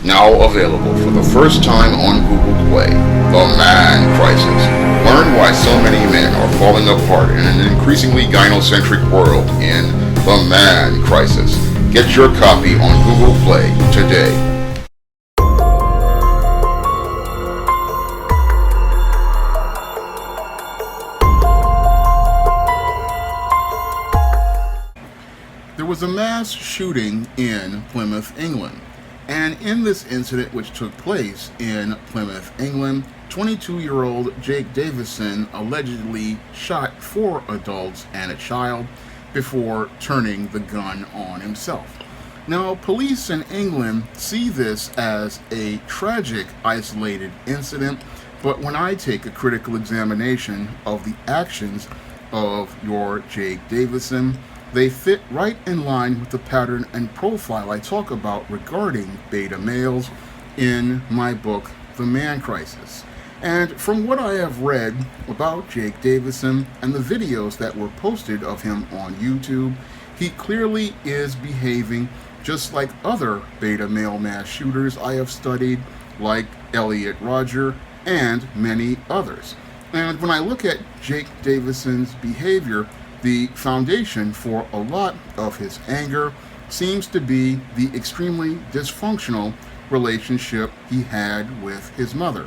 Now available for the first time on Google Play, The Man Crisis. Learn why so many men are falling apart in an increasingly gynocentric world in The Man Crisis. Get your copy on Google Play today. There was a mass shooting in Plymouth, England. And in this incident, which took place in Plymouth, England, 22-year-old Jake Davison allegedly shot 4 adults and a child before turning the gun on himself. Now, police in England see this as a tragic, isolated incident, but when I take a critical examination of the actions of your Jake Davison, they fit right in line with the pattern and profile I talk about regarding beta males in my book, The Man Crisis. And from what I have read about Jake Davison and the videos that were posted of him on YouTube, he clearly is behaving just like other beta male mass shooters I have studied, like Elliot Rodger and many others. And when I look at Jake Davison's behavior, the foundation for a lot of his anger seems to be the extremely dysfunctional relationship he had with his mother.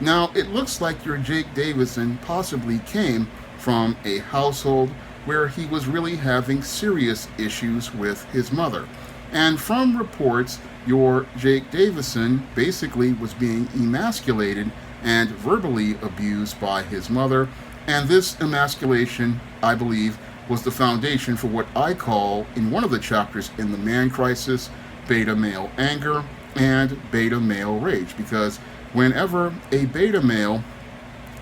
Now, it looks like your Jake Davison possibly came from a household where he was really having serious issues with his mother. And from reports, your Jake Davison basically was being emasculated and verbally abused by his mother. And this emasculation, I believe, was the foundation for what I call, in one of the chapters in The Man Crisis, beta male anger and beta male rage. Because whenever a beta male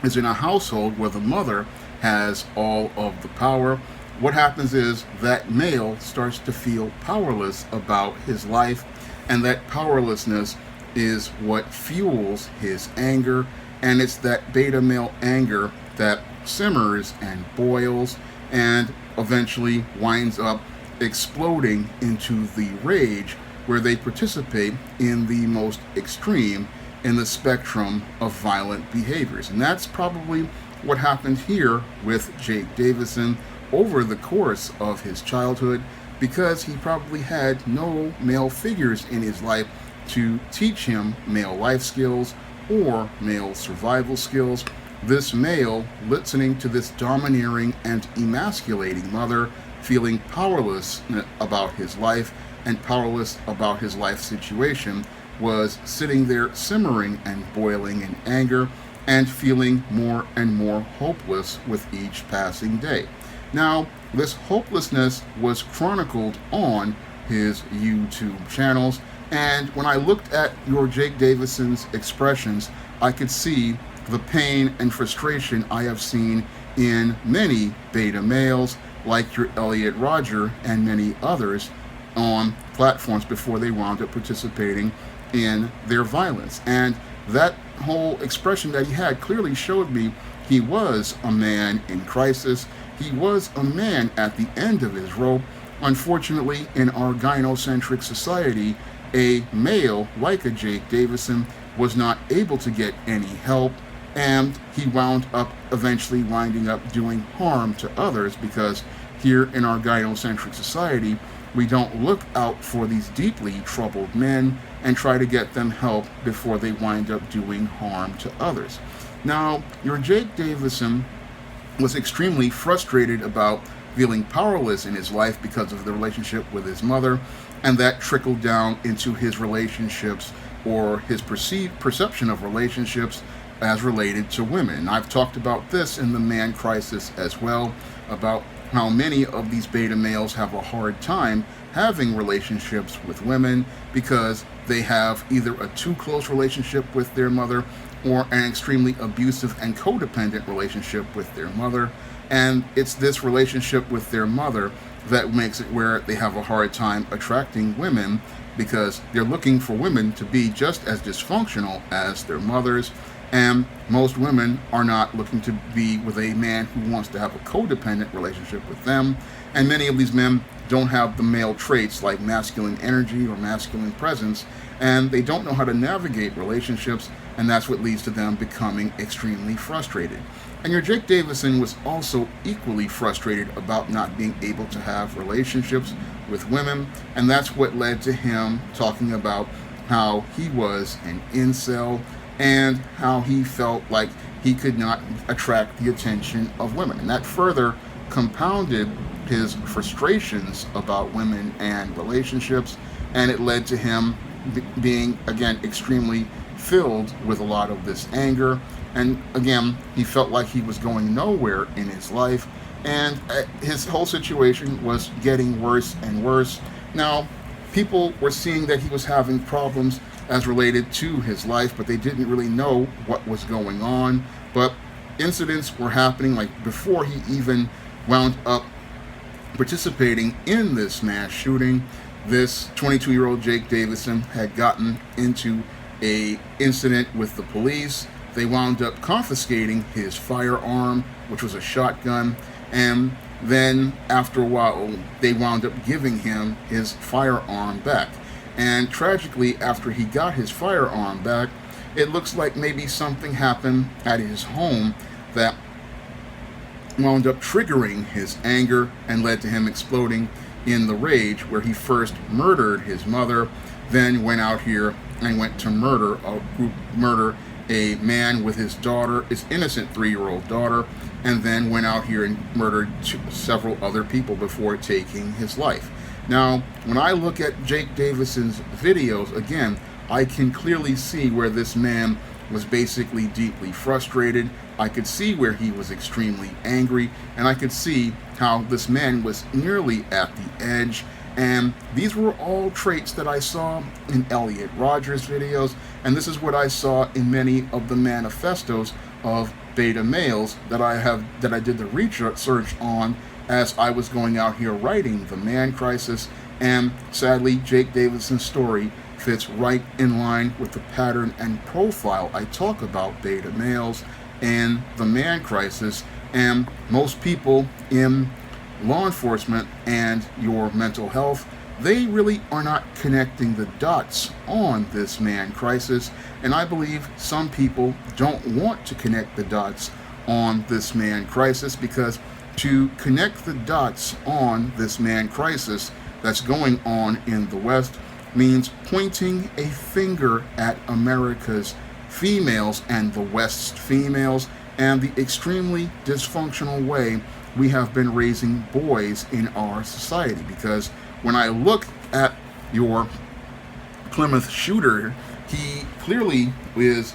is in a household where the mother has all of the power, what happens is that male starts to feel powerless about his life, and that powerlessness is what fuels his anger. And it's that beta male anger that simmers and boils and eventually winds up exploding into the rage, where they participate in the most extreme in the spectrum of violent behaviors. And that's probably what happened here with Jake Davison over the course of his childhood, because he probably had no male figures in his life to teach him male life skills or male survival skills. This male, listening to this domineering and emasculating mother, feeling powerless about his life and powerless about his life situation, was sitting there simmering and boiling in anger and feeling more and more hopeless with each passing day. Now, this hopelessness was chronicled on his YouTube channels, and when I looked at your Jake Davison's expressions, I could see the pain and frustration I have seen in many beta males like your Elliot Rodger and many others on platforms before they wound up participating in their violence. And that whole expression that he had clearly showed me he was a man in crisis. He was a man at the end of his rope. Unfortunately, in our gynocentric society, a male like a Jake Davison was not able to get any help, and he wound up eventually winding up doing harm to others, because here in our gynocentric society, we don't look out for these deeply troubled men and try to get them help before they wind up doing harm to others. Now, your Jake Davison was extremely frustrated about feeling powerless in his life because of the relationship with his mother, and that trickled down into his relationships, or his perception of relationships as related to women. And I've talked about this in The Man Crisis as well, about how many of these beta males have a hard time having relationships with women because they have either a too close relationship with their mother or an extremely abusive and codependent relationship with their mother. And it's this relationship with their mother that makes it where they have a hard time attracting women, because they're looking for women to be just as dysfunctional as their mothers. And most women are not looking to be with a man who wants to have a codependent relationship with them. And many of these men don't have the male traits like masculine energy or masculine presence, and they don't know how to navigate relationships, and that's what leads to them becoming extremely frustrated. And your Jake Davison was also equally frustrated about not being able to have relationships with women, and that's what led to him talking about how he was an incel and how he felt like he could not attract the attention of women. And that further compounded his frustrations about women and relationships, and it led to him being, again, extremely filled with a lot of this anger. And again, he felt like he was going nowhere in his life, and his whole situation was getting worse and worse. Now, people were seeing that he was having problems as related to his life, but they didn't really know what was going on. But incidents were happening like before he even wound up participating in this mass shooting. This 22-year-old Jake Davison had gotten into a incident with the police. They wound up confiscating his firearm, which was a shotgun, and then after a while they wound up giving him his firearm back. And tragically, after he got his firearm back, it looks like maybe something happened at his home that wound up triggering his anger and led to him exploding in the rage, where he first murdered his mother, then went out here and went to murder a man with his daughter, his innocent 3-year-old daughter, and then went out here and murdered several other people before taking his life. Now, when I look at Jake Davison's videos, again, I can clearly see where this man was basically deeply frustrated. I could see where he was extremely angry, and I could see how this man was nearly at the edge. And these were all traits that I saw in Elliot Rogers' videos, and this is what I saw in many of the manifestos of beta males that I did the research on as I was going out here writing The Man Crisis. And sadly, Jake Davison's story fits right in line with the pattern and profile I talk about beta males and The Man Crisis. And most people in law enforcement and your mental health, they really are not connecting the dots on this man crisis. And I believe some people don't want to connect the dots on this man crisis, because to connect the dots on this man crisis that's going on in the West means pointing a finger at America's females and the West's females and the extremely dysfunctional way we have been raising boys in our society. Because when I look at your Plymouth shooter, he clearly is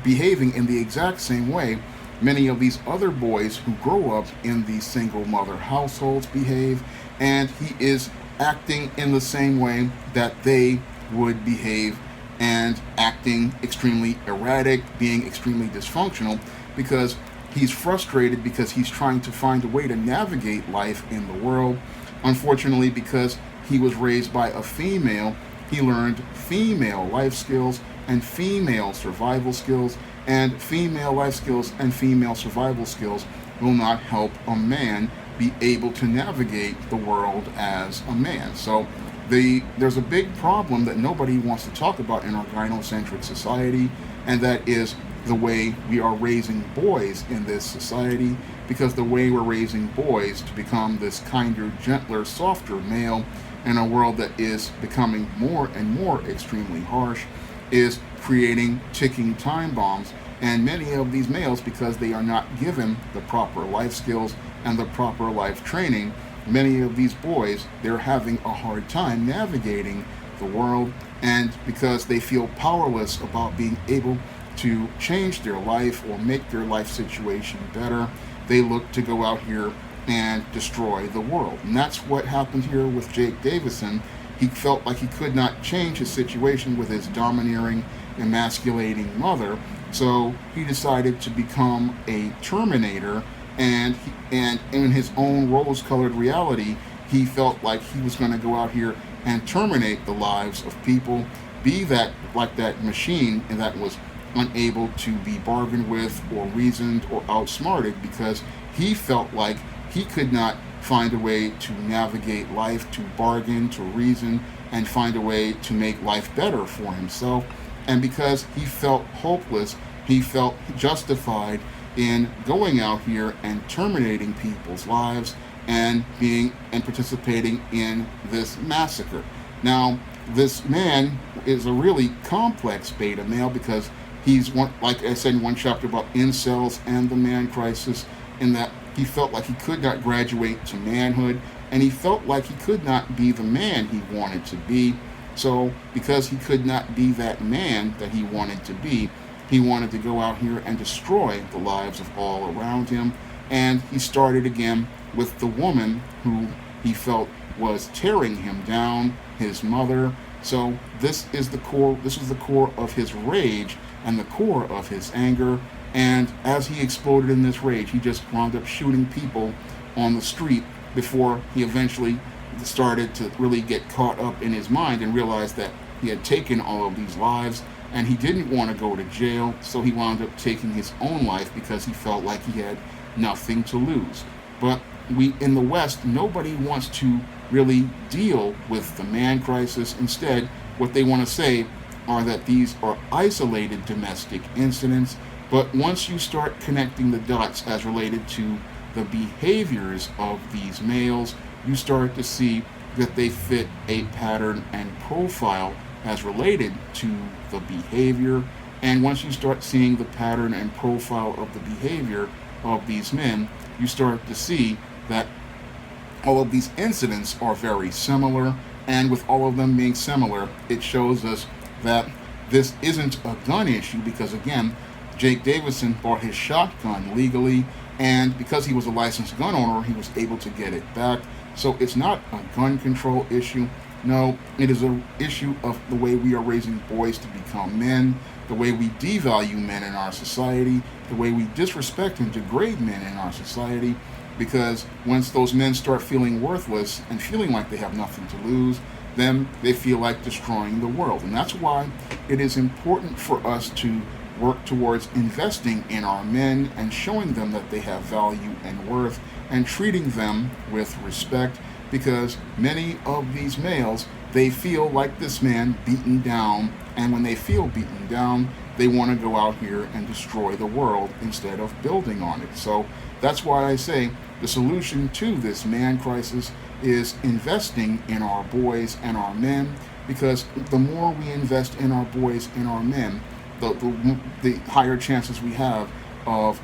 behaving in the exact same way many of these other boys who grow up in these single mother households behave, and he is acting in the same way that they would behave, and acting extremely erratic, being extremely dysfunctional, because he's frustrated because he's trying to find a way to navigate life in the world. Unfortunately, because he was raised by a female, he learned female life skills and female survival skills, and female life skills and female survival skills will not help a man be able to navigate the world as a man. So there's a big problem that nobody wants to talk about in our gynocentric society, and that is the way we are raising boys in this society. Because the way we're raising boys to become this kinder, gentler, softer male in a world that is becoming more and more extremely harsh is creating ticking time bombs. And many of these males, because they are not given the proper life skills and the proper life training, many of these boys, they're having a hard time navigating the world. And because they feel powerless about being able to change their life or make their life situation better, they look to go out here and destroy the world. And that's what happened here with Jake Davison. He felt like he could not change his situation with his domineering, emasculating mother, so he decided to become a Terminator, and in his own rose-colored reality, he felt like he was going to go out here and terminate the lives of people, be that like that machine and that was unable to be bargained with or reasoned or outsmarted, because he felt like he could not find a way to navigate life, to bargain, to reason, and find a way to make life better for himself. And because he felt hopeless, he felt justified in going out here and terminating people's lives and participating in this massacre. Now, this man is a really complex beta male because he's one, like I said in one chapter about incels and the man crisis, in that he felt like he could not graduate to manhood, and he felt like he could not be the man he wanted to be. So, because he could not be that man that he wanted to be, he wanted to go out here and destroy the lives of all around him. And he started again with the woman who he felt was tearing him down, his mother. So this is the core. This is the core of his rage and the core of his anger. And as he exploded in this rage, he just wound up shooting people on the street before he eventually started to really get caught up in his mind and realized that he had taken all of these lives and he didn't want to go to jail, so he wound up taking his own life because he felt like he had nothing to lose. But in the West, nobody wants to really deal with the man crisis. Instead, what they want to say are that these are isolated domestic incidents, but once you start connecting the dots as related to the behaviors of these males, you start to see that they fit a pattern and profile as related to the behavior. And once you start seeing the pattern and profile of the behavior of these men, you start to see that all of these incidents are very similar. And with all of them being similar, it shows us that this isn't a gun issue because, again, Jake Davison bought his shotgun legally, and because he was a licensed gun owner, he was able to get it back. So it's not a gun control issue. No, it is an issue of the way we are raising boys to become men, the way we devalue men in our society, the way we disrespect and degrade men in our society. Because once those men start feeling worthless and feeling like they have nothing to lose, then they feel like destroying the world. And that's why it is important for us to work towards investing in our men and showing them that they have value and worth and treating them with respect, because many of these males, they feel like this man beaten down, and when they feel beaten down, they want to go out here and destroy the world instead of building on it. So that's why I say the solution to this man crisis is investing in our boys and our men, because the more we invest in our boys and our men, the higher chances we have of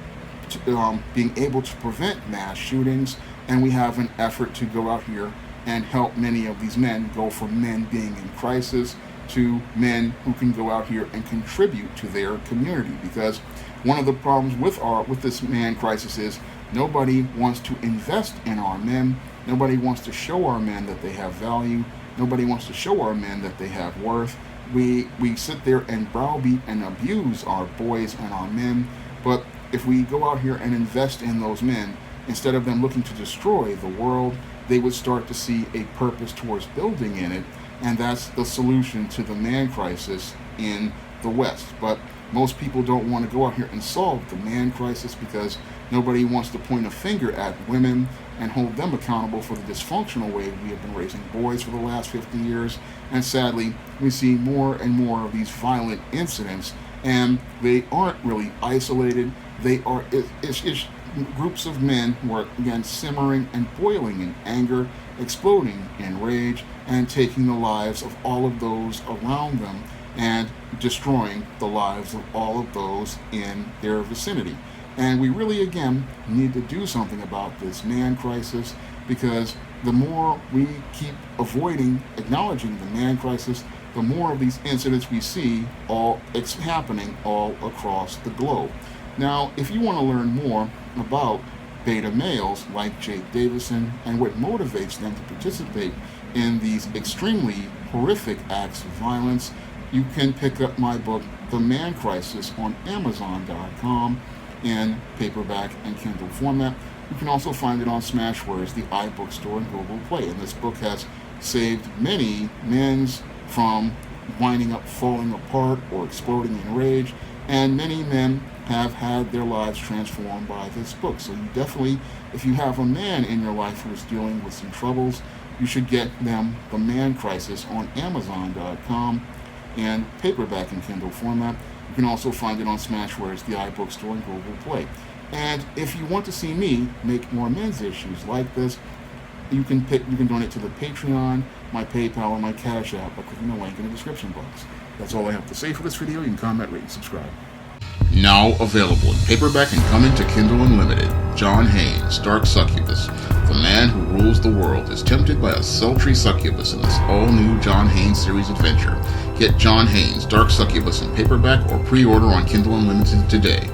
being able to prevent mass shootings. And we have an effort to go out here and help many of these men go from men being in crisis to men who can go out here and contribute to their community. Because one of the problems with this man crisis is nobody wants to invest in our men. Nobody wants to show our men that they have value. Nobody wants to show our men that they have worth. We sit there and browbeat and abuse our boys and our men. But if we go out here and invest in those men, instead of them looking to destroy the world, they would start to see a purpose towards building in it. And that's the solution to the man crisis in the West. But most people don't want to go out here and solve the man crisis because nobody wants to point a finger at women and hold them accountable for the dysfunctional way we have been raising boys for the last 50 years. And sadly, we see more and more of these violent incidents, and they aren't really isolated. They are it's groups of men who are, again, simmering and boiling in anger, exploding in rage, and taking the lives of all of those around them and destroying the lives of all of those in their vicinity. And we really, again, need to do something about this man crisis, because the more we keep avoiding acknowledging the man crisis, the more of these incidents we see happening all across the globe. Now, if you want to learn more about beta males like Jake Davison and what motivates them to participate in these extremely horrific acts of violence, you can pick up my book, The Man Crisis, on Amazon.com in paperback and Kindle format. You can also find it on Smashwords, the iBookstore, and Google Play. And this book has saved many men from winding up falling apart or exploding in rage, and many men have had their lives transformed by this book. So you definitely, if you have a man in your life who is dealing with some troubles, you should get them, The Man Crisis, on Amazon.com and paperback in Kindle format. You can also find it on Smashwares, the iBookstore, and Google Play. And if you want to see me make more men's issues like this, you can donate to the Patreon, my PayPal, or my Cash App by clicking the link in the description box. That's all I have to say for this video. You can comment, rate, and subscribe. Now available in paperback and coming to Kindle Unlimited, John Haynes' Dark Succubus. The man who rules the world is tempted by a sultry succubus in this all-new John Haynes series adventure. Get John Haynes' Dark Succubus in paperback or pre-order on Kindle Unlimited today.